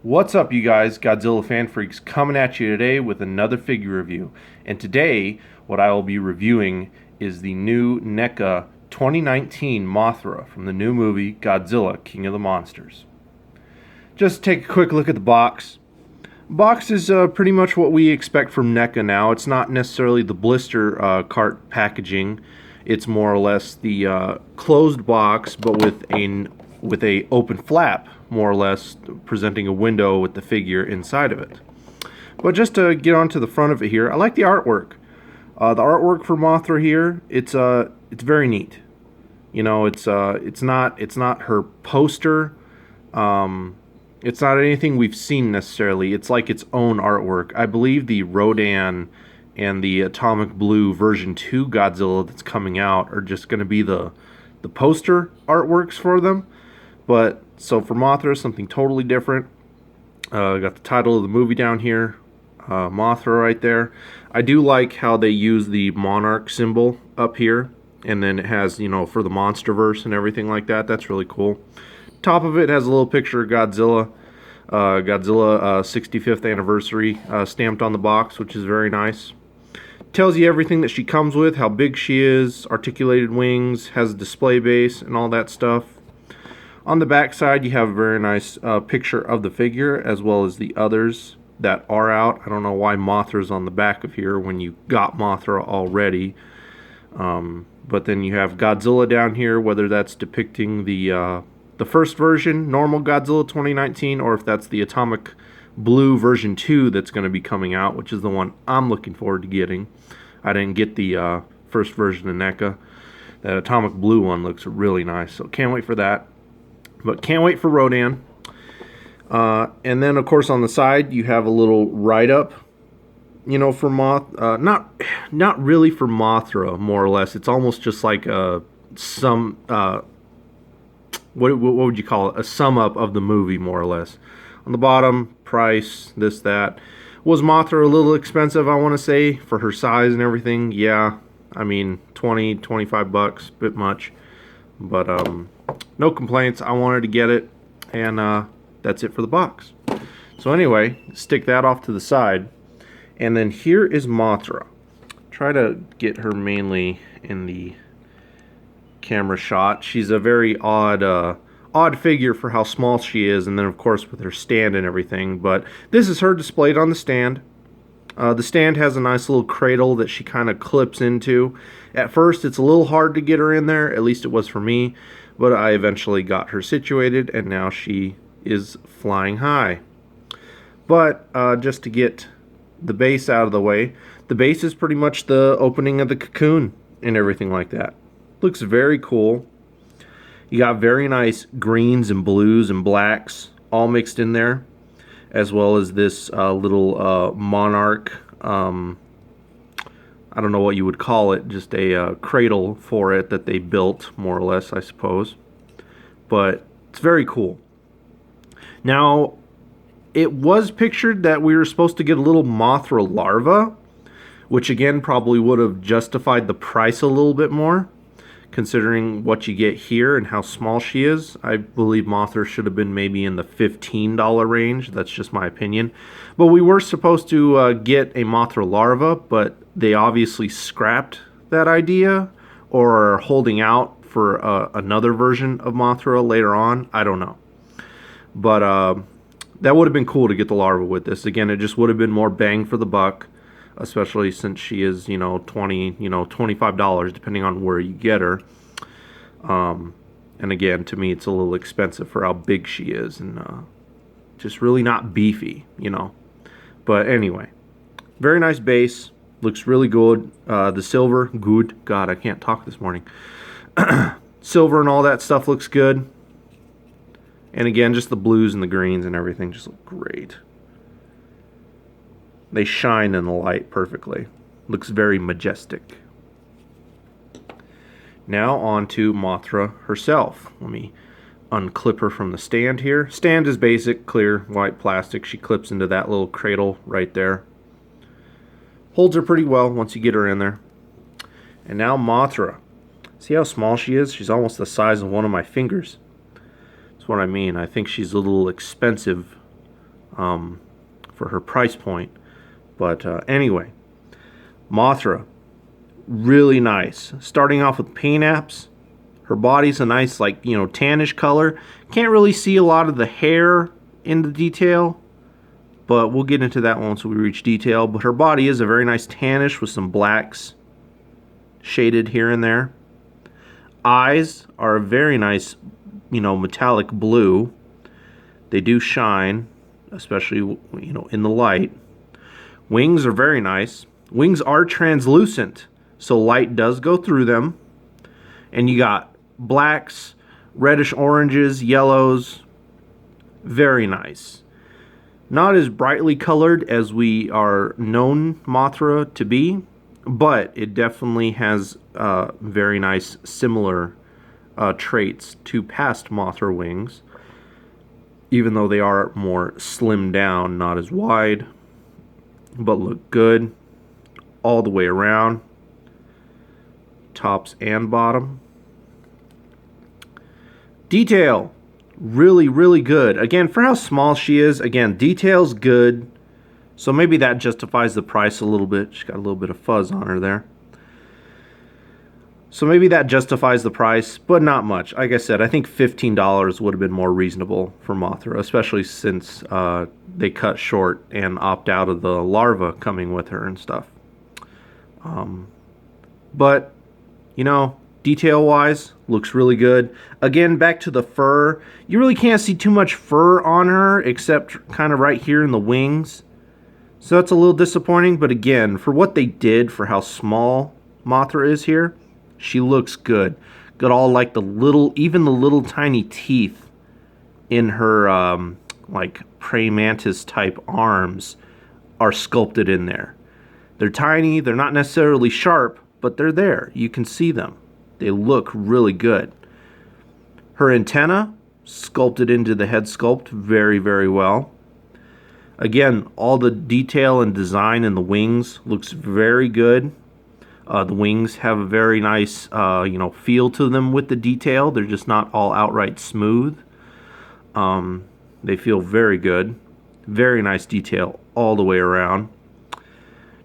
What's up, you guys? Godzilla Fan Freaks coming at you today with another figure review. And today, what I will be reviewing is the new NECA 2019 Mothra from the new movie Godzilla King of the Monsters. Just take a quick look at the box. Box is pretty much what we expect from NECA now. It's not necessarily the blister cart packaging. It's more or less the closed box, but with a open flap, more or less, presenting a window with the figure inside of it. But just to get onto the front of it here, I like the artwork. The artwork for Mothra here, it's very neat. You know, it's not her poster. It's not anything we've seen necessarily. It's like its own artwork. I believe the Rodan and the Atomic Blue version 2 Godzilla that's coming out are just going to be the poster artworks for them. But so for Mothra, something totally different. Got the title of the movie down here, Mothra right there. I do like how they use the monarch symbol up here, and then it has, you know, for the MonsterVerse and everything like that. That's really cool. Top of it has a little picture of Godzilla, 65th anniversary stamped on the box, which is very nice. Tells you everything that she comes with, how big she is, articulated wings, has a display base, and all that stuff. On the back side, you have a very nice picture of the figure, as well as the others that are out. I don't know why Mothra's on the back of here when you got Mothra already. But then you have Godzilla down here, whether that's depicting the first version, normal Godzilla 2019, or if that's the Atomic Blue version 2 that's going to be coming out, which is the one I'm looking forward to getting. I didn't get the first version of NECA. That Atomic Blue one looks really nice, so can't wait for that. But can't wait for Rodan. And then, of course, on the side, you have a little write-up, you know, for not really for Mothra, more or less. It's almost just like some, what would you call it? A sum-up of the movie, more or less. On the bottom, price, this, that. Was Mothra a little expensive, I want to say, for her size and everything? Yeah, I mean, 20, 25 bucks, a bit much. But, no complaints. I wanted to get it, and that's it for the box. So anyway, stick that off to the side, and then here is Mothra. Try to get her mainly in the camera shot. She's a very odd figure for how small she is, and then of course with her stand and everything. But this is her displayed on the stand. The stand has a nice little cradle that she kind of clips into. At first, it's a little hard to get her in there, at least it was for me, but I eventually got her situated, and now she is flying high. But just to get the base out of the way, the base is pretty much the opening of the cocoon and everything like that. Looks very cool. You got very nice greens and blues and blacks all mixed in there, as well as this little monarch, I don't know what you would call it, just a cradle for it that they built, more or less, I suppose. But it's very cool. Now, it was pictured that we were supposed to get a little Mothra larva, which again probably would have justified the price a little bit more, considering what you get here and how small she is. I believe Mothra should have been maybe in the $15 range. That's just my opinion. But we were supposed to get a Mothra larva, but they obviously scrapped that idea or are holding out for another version of Mothra later on. I don't know. But that would have been cool to get the larva with this. Again, it just would have been more bang for the buck, especially since she is, you know, $25, depending on where you get her. And again, to me, it's a little expensive for how big she is, and just really not beefy, you know. But anyway, very nice base. Looks really good. The silver, good. God, I can't talk this morning. Silver and all that stuff looks good. And again, just the blues and the greens and everything just look great. They shine in the light perfectly. Looks very majestic. Now on to Mothra herself. Let me unclip her from the stand here. Stand is basic, clear, white plastic. She clips into that little cradle right there. Holds her pretty well once you get her in there. And now Mothra. See how small she is? She's almost the size of one of my fingers. That's what I mean. I think she's a little expensive for her price point. But anyway, Mothra, really nice. Starting off with paint apps. Her body's a nice, like, tannish color. Can't really see a lot of the hair in the detail, but we'll get into that once we reach detail. But her body is a very nice tannish with some blacks shaded here and there. Eyes are a very nice, metallic blue. They do shine, especially, in the light. Wings are very nice. Wings are translucent, so light does go through them. And you got blacks, reddish oranges, yellows. Very nice. Not as brightly colored as we are known Mothra to be, but it definitely has very nice similar traits to past Mothra wings, even though they are more slimmed down, not as wide, but look good all the way around, tops and bottom. Detail, really, really good. Again, for how small she is, again, detail's good, so maybe that justifies the price a little bit. She's got a little bit of fuzz on her there. So maybe that justifies the price, but not much. Like I said, I think $15 would have been more reasonable for Mothra, especially since they cut short and opt out of the larva coming with her and stuff. But, detail-wise, looks really good. Again, back to the fur. You really can't see too much fur on her, except kind of right here in the wings. So that's a little disappointing, but again, for what they did, for how small Mothra is here, she looks good. Got all like even the little tiny teeth in her like praying mantis type arms are sculpted in there. They're tiny, they're not necessarily sharp, but they're there. You can see them. They look really good. Her antenna sculpted into the head sculpt very, very well. Again, all the detail and design in the wings looks very good. The wings have a very nice, feel to them with the detail. They're just not all outright smooth. They feel very good. Very nice detail all the way around.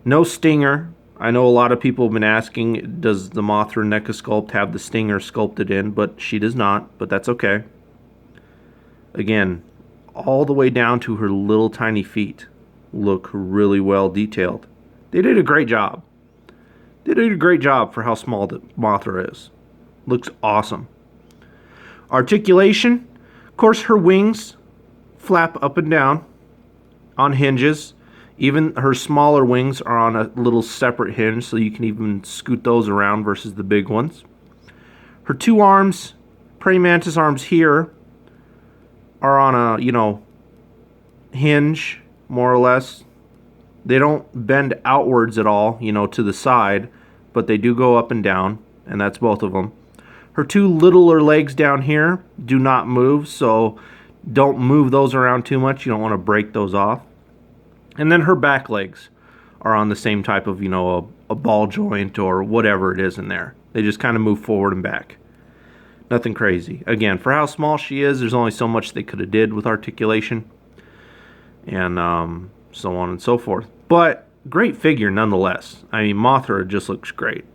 No stinger. I know a lot of people have been asking, does the Mothra NECA sculpt have the stinger sculpted in? But she does not, but that's okay. Again, all the way down to her little tiny feet look really well detailed. They did a great job. They did a great job for how small the Mothra is. Looks awesome. Articulation. Of course, her wings flap up and down on hinges. Even her smaller wings are on a little separate hinge, so you can even scoot those around versus the big ones. Her two arms, praying mantis arms here, are on a, hinge, more or less. They don't bend outwards at all, to the side, but they do go up and down, and that's both of them. Her two littler legs down here do not move, so don't move those around too much. You don't want to break those off. And then her back legs are on the same type of, a ball joint or whatever it is in there. They just kind of move forward and back. Nothing crazy. Again, for how small she is, there's only so much they could have did with articulation. And so on and so forth. But great figure nonetheless. I mean, Mothra just looks great.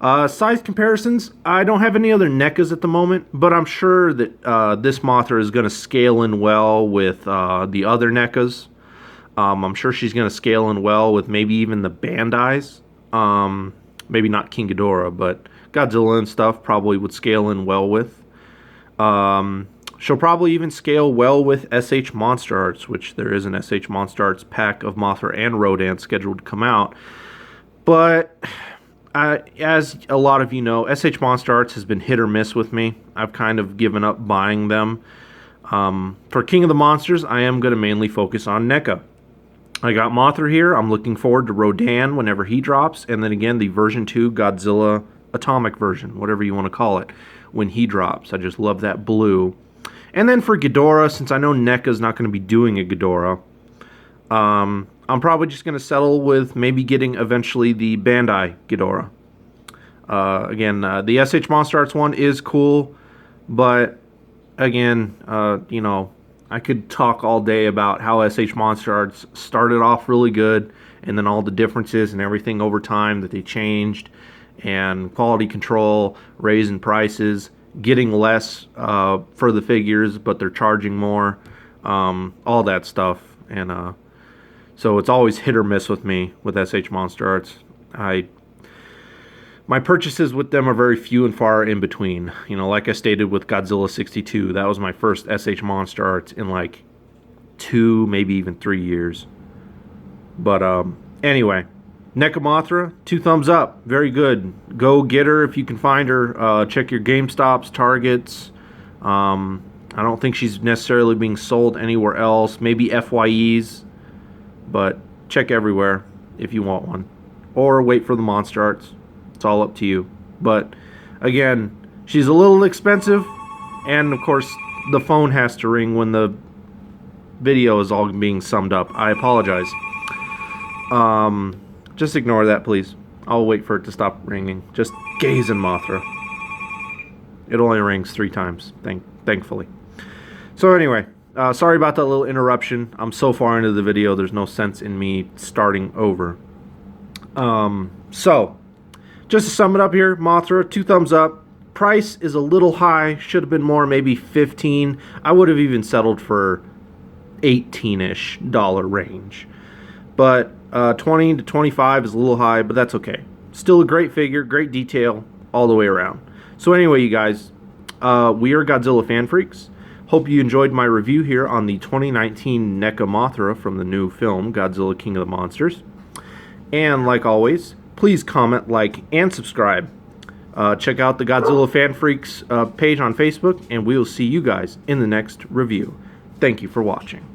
Size comparisons, I don't have any other NECAs at the moment, but I'm sure that this Mothra is going to scale in well with the other NECAs. I'm sure she's going to scale in well with maybe even the Bandais. Maybe not King Ghidorah, but Godzilla and stuff probably would scale in well with. She'll probably even scale well with SH Monster Arts, which there is an SH Monster Arts pack of Mothra and Rodan scheduled to come out. But as a lot of you know, SH Monster Arts has been hit or miss with me. I've kind of given up buying them. For King of the Monsters, I am going to mainly focus on NECA. I got Mothra here. I'm looking forward to Rodan whenever he drops. And then again, the version 2 Godzilla Atomic version, whatever you want to call it, when he drops. I just love that blue. And then for Ghidorah, since I know NECA's not going to be doing a Ghidorah, I'm probably just going to settle with maybe getting eventually the Bandai Ghidorah. Again, the SH Monster Arts one is cool, but again, I could talk all day about how SH Monster Arts started off really good, and then all the differences and everything over time that they changed, and quality control, raising prices, getting less for the figures, but they're charging more, all that stuff. And so it's always hit or miss with me with SH Monster Arts. My purchases with them are very few and far in between. You know, like I stated with Godzilla 62, that was my first SH Monster Arts in like 2, maybe even 3 years. But anyway, NECA Mothra, 2 thumbs up. Very good. Go get her if you can find her. Check your GameStops, Targets. I don't think she's necessarily being sold anywhere else. Maybe FYEs. But check everywhere if you want one. Or wait for the Monster Arts. It's all up to you. But again, she's a little expensive. And of course, the phone has to ring when the video is all being summed up. I apologize. Just ignore that, please. I'll wait for it to stop ringing. Just gaze in Mothra. It only rings 3 times, thankfully. So anyway, sorry about that little interruption. I'm so far into the video, there's no sense in me starting over. So, just to sum it up here, Mothra, 2 thumbs up. Price is a little high. Should have been more, maybe 15. I would have even settled for $18-ish range. But 20 to 25 is a little high, but that's okay. Still a great figure, great detail all the way around. So anyway, you guys, we are Godzilla fan freaks. Hope you enjoyed my review here on the 2019 NECA Mothra from the new film, Godzilla King of the Monsters. And like always, please comment, like, and subscribe. Check out the Godzilla Fan Freaks page on Facebook, and we will see you guys in the next review. Thank you for watching.